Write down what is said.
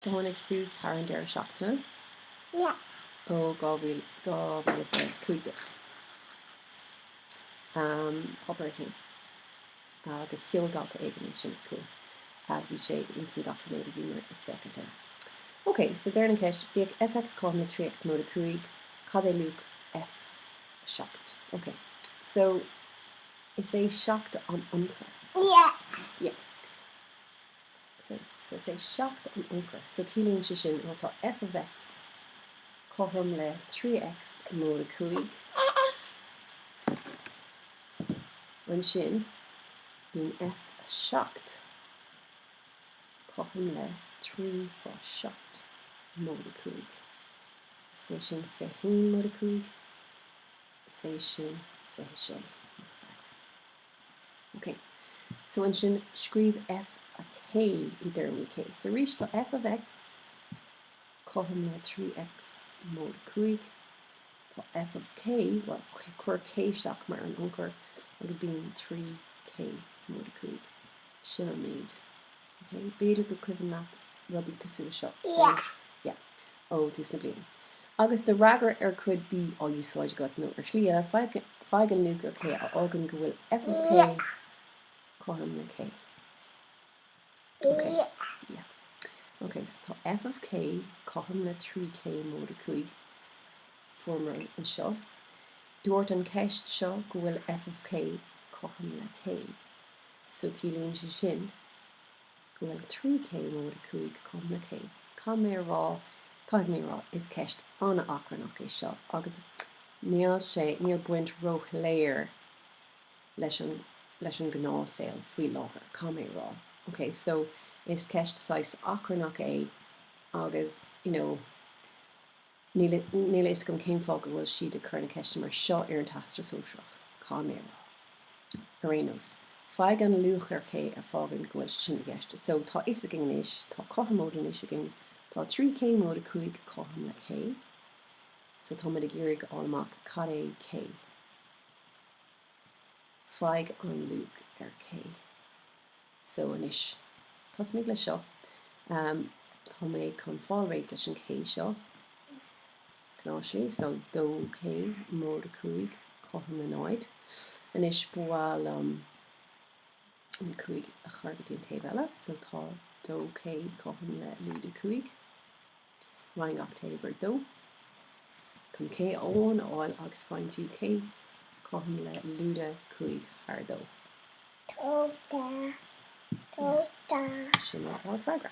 Dónig sús haar an deir seachtainna? Yeah. Ó gábhfuil is é cuaigde. Operating. Agus fioldáta éigean sin cool. Bhí sé in san documented bhí mar ag feicinte. Ok, so there an ceist, bíag fx com na 3x mód a cuaig, cad é luc f seacht. Ok, so is é seacht an ionchar? Yeah. Yeah. Okay, so is é seacht an ionchar. So cílíonn si sin tá f of x chum le 3x mód a cuaig. An sin bíon f seacht chum le 3 fá seacht mód a cuaig. Is é sin feidhmeanna mód a cuaig. Is é sin feidhe sé. Okay, so an sin scríb f a k I dtermí k. So rís tá f of x chum le 3x mód a cuaig. Tá f of k, well, chuir k seach mar an ionchar agus bíon 3k mód a cuaig. Sin an méid. Okay, beidir go cuimhin nach rudí cosúla seo. Yeah. Yeah. Ó, tús na bliana. Agus de ragar chud bí á úsáid got nó ar chlia feigean luc ar k a ágan go bhfuil f of k chum le k. Okay. Yeah. Okay, so tá f of k chum le 3k mód a cuaig formar an seo. Dúirt an ceist seo go bhfuil f of k chum le k. So cílíonn si sin go bhfuil 3k mód a cuaig chum le k. Cá mé rá is ceist anna acranach é seo agus níl buint roch léir leis an gnásil faoi láthair. Cá mé rá. Okay, so is ceist sais acranach é agus, níl is gom céim fág go bhfuil siad a chur na ceist mar seo ar an tastra sóiseach. Cá mé rá. Arénos. Feig an luch ar cé ar fágann go bhfuil sin na gceiste. So tá is a gin inis, tá cohamód in is a gin, tá 3k mód a cuaig coham le k. So tá mud a gírig álamach cad é k. Feig an luc ar k. So inis. Tá snig le seo. Tá mé chun fáilréid leis an k seo. Cnáisí, so dó k mód a cuaig coham le náid. Inis bháil an cuaig a chargadí an taobh eile, so tá dó k coham le lúd a cuaig. Rhain gach taobh dó. Chun k ón áil agus fáin tú k coham le lúd a cuaig thar dó. Toda. Sin lá freagra.